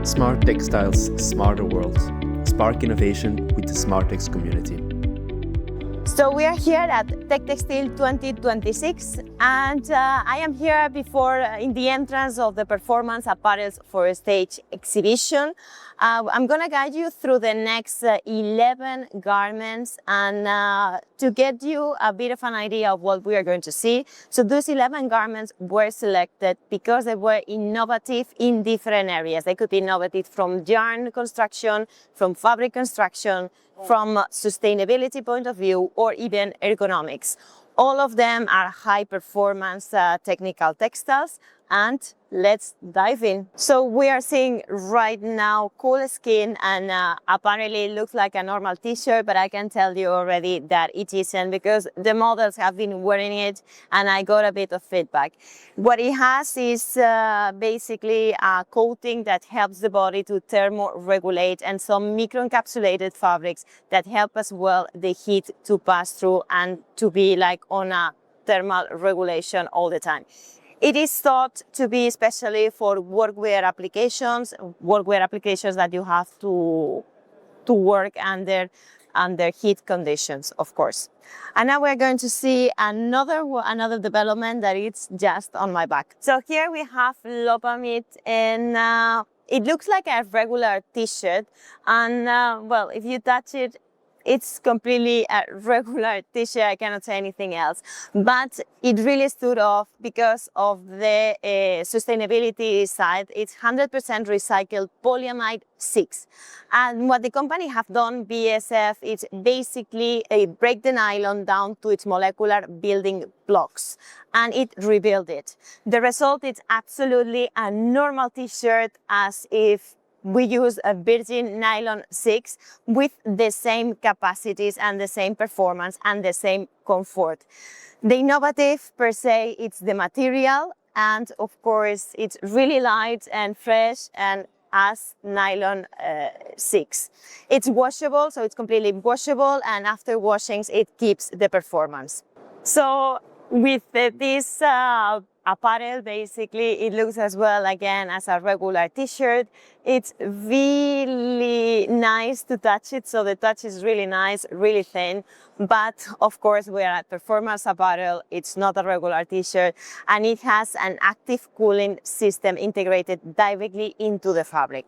Smart Textiles, Smarter World. Spark innovation with the SmartTex community. So we are here at Techtextil 2026, and I am here in the entrance of the Performance Apparels for Stage exhibition. I'm going to guide you through the next 11 garments and to get you a bit of an idea of what we are going to see. So those 11 garments were selected because they were innovative in different areas. They could be innovative from yarn construction, from fabric construction, from a sustainability point of view, or even ergonomics. All of them are high performance technical textiles, and let's dive in. So we are seeing right now cool skin, and apparently it looks like a normal t-shirt, but I can tell you already that it isn't, because the models have been wearing it and I got a bit of feedback. What it has is basically a coating that helps the body to thermoregulate, and some microencapsulated fabrics that help as well the heat to pass through and to be like on a thermal regulation all the time. It is thought to be especially for workwear applications that you have to work under heat conditions, of course. And now we're going to see another development that is just on my back. So here we have Lopamid, and it looks like a regular t-shirt, and well, if you touch it, it's completely a regular t-shirt. I cannot say anything else. But it really stood off because of the sustainability side. It's 100% recycled polyamide 6. And what the company have done, BASF, is basically break the nylon down to its molecular building blocks, and it rebuilt it. The result is absolutely a normal t-shirt, as if we use a virgin nylon 6 with the same capacities and the same performance and the same comfort. The innovative per se, it's the material, and of course it's really light and fresh and as nylon 6. It's washable, so it's completely washable, and after washings it keeps the performance. So with this apparel, basically it looks as well again as a regular t-shirt. It's really nice to touch it, so the touch is really nice, really thin, but of course we are at Performance Apparel. It's not a regular t-shirt, and it has an active cooling system integrated directly into the fabric.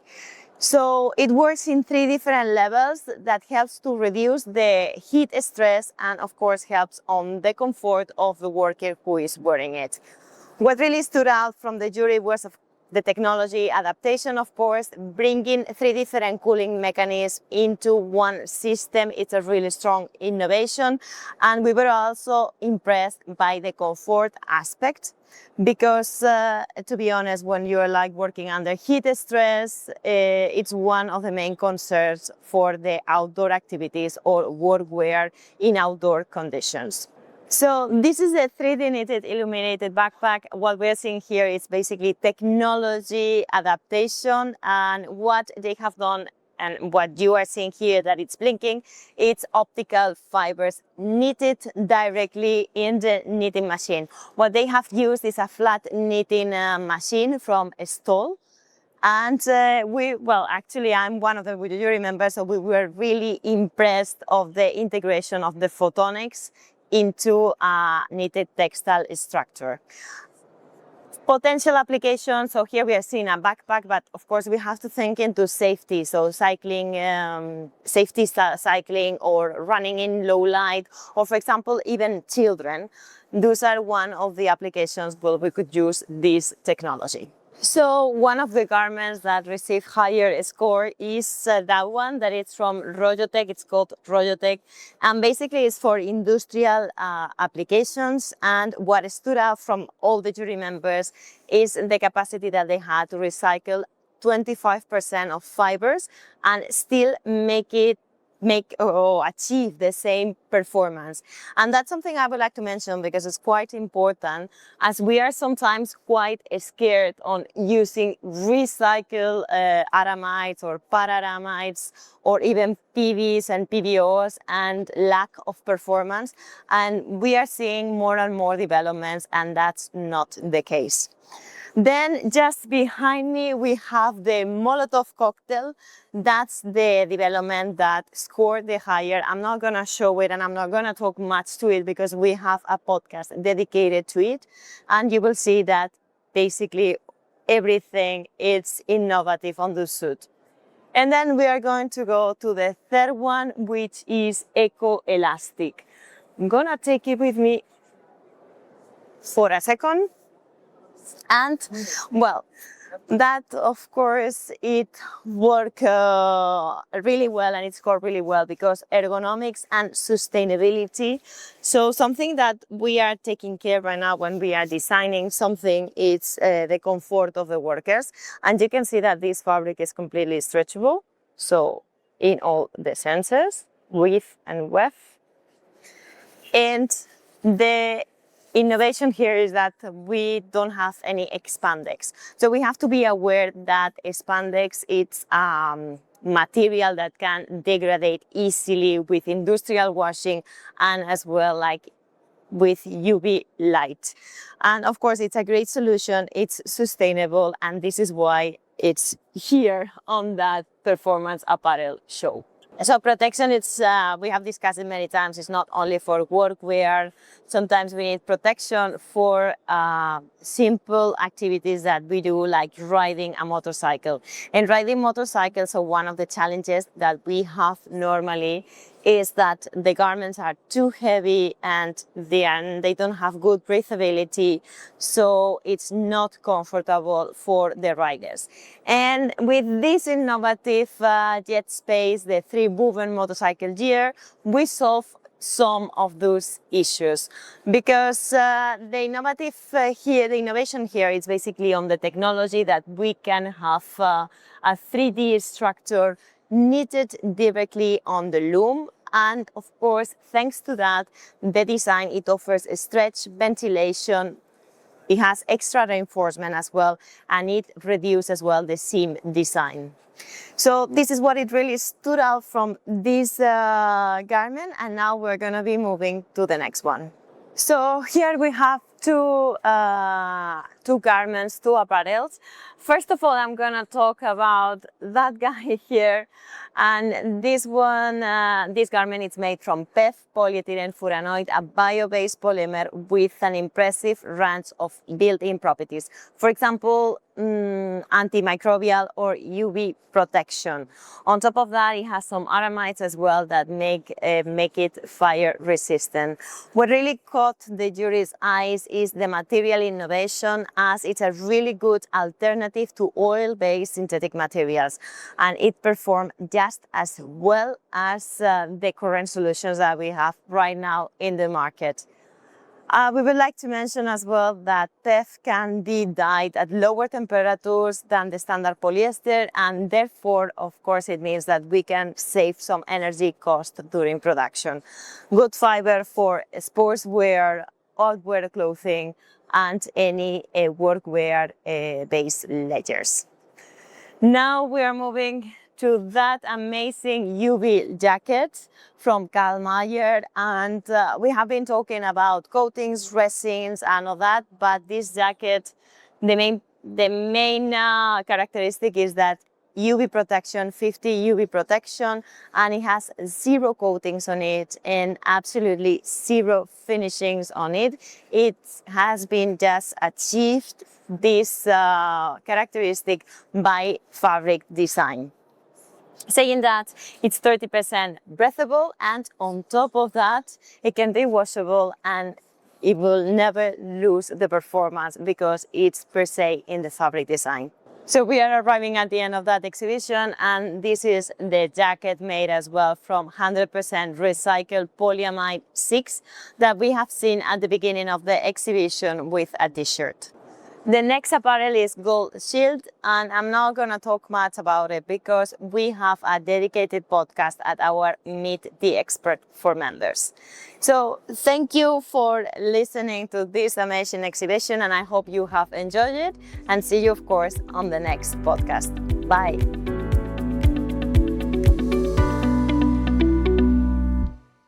So it works in 3 different levels that helps to reduce the heat stress, and of course helps on the comfort of the worker who is wearing it. What really stood out from the jury was the technology adaptation, of course, bringing 3 different cooling mechanisms into one system. It's a really strong innovation, and we were also impressed by the comfort aspect, because to be honest, when you're like working under heat stress, it's one of the main concerns for the outdoor activities or workwear in outdoor conditions. So this is a 3D knitted illuminated backpack. What we're seeing here is basically technology adaptation, and what they have done and what you are seeing here that it's blinking, it's optical fibers knitted directly in the knitting machine. What they have used is a flat knitting machine from Stoll. And actually I'm one of the jury members, so we were really impressed of the integration of the photonics into a knitted textile structure. Potential applications, so here we are seeing a backpack, but of course we have to think into safety, so cycling, cycling, or running in low light, or for example even children. Those are one of the applications where we could use this technology. So one of the garments that received higher score is that one that is from Royotech. It's called Royotech, and basically it's for industrial applications. And what stood out from all the jury members is the capacity that they had to recycle 25% of fibers and still achieve the same performance. And that's something I would like to mention, because it's quite important, as we are sometimes quite scared on using recycled aramides or pararamides, or even PVs and PVOs, and lack of performance. And we are seeing more and more developments, and that's not the case. Then just behind me, we have the Molotov cocktail. That's the development that scored the higher. I'm not gonna show it and I'm not gonna talk much to it because we have a podcast dedicated to it. And you will see that basically everything is innovative on the suit. And then we are going to go to the third one, which is Eco Elastic. I'm gonna take it with me for a second. And well, that of course it worked really well and it scored really well because ergonomics and sustainability. So something that we are taking care right now when we are designing something, it's the comfort of the workers. And you can see that this fabric is completely stretchable. So in all the senses, width and breadth. And the innovation here is that we don't have any spandex. So we have to be aware that spandex is material that can degrade easily with industrial washing and as well like with UV light. And of course it's a great solution, it's sustainable, and this is why it's here on that Performance Apparel show. So protection, it's we have discussed it many times, it's not only for workwear. Sometimes we need protection for simple activities that we do, like riding a motorcycle. And riding motorcycles, so one of the challenges that we have normally is that the garments are too heavy and they don't have good breathability, so it's not comfortable for the riders. And with this innovative jet space, the 3-woven motorcycle gear, we solve some of those issues because the innovation here is basically on the technology that we can have a 3D structure knitted directly on the loom. And of course, thanks to that, the design, it offers a stretch, ventilation, it has extra reinforcement as well, and it reduces as well the seam design. So this is what it really stood out from this garment, and now we're gonna be moving to the next one. So here we have two garments, two apparels. First of all, I'm gonna talk about that guy here. And this one, this garment is made from PEF, polyethylene furanoid, a bio-based polymer with an impressive range of built-in properties. For example, antimicrobial or UV protection. On top of that, it has some aramides as well that make it fire resistant. What really caught the jury's eyes is the material innovation, as it's a really good alternative to oil-based synthetic materials, and it performed just as well as the current solutions that we have right now in the market. We would like to mention as well that PEF can be dyed at lower temperatures than the standard polyester, and therefore, of course, it means that we can save some energy cost during production. Good fiber for sportswear, outwear clothing, and any workwear based layers. Now we are moving to that amazing UV jacket from Karl Mayer, and we have been talking about coatings, resins, and all that, but this jacket, the main characteristic is that UV protection, 50 UV protection, and it has 0 coatings on it and absolutely 0 finishings on it. It has been just achieved this characteristic by fabric design. Saying that it's 30% breathable, and on top of that, it can be washable and it will never lose the performance because it's per se in the fabric design. So we are arriving at the end of that exhibition, and this is the jacket made as well from 100% recycled polyamide 6 that we have seen at the beginning of the exhibition with a t-shirt. The next apparel is Gold Shield, and I'm not going to talk much about it because we have a dedicated podcast at our Meet the Expert for members. So thank you for listening to this amazing exhibition, and I hope you have enjoyed it, and see you, of course, on the next podcast. Bye.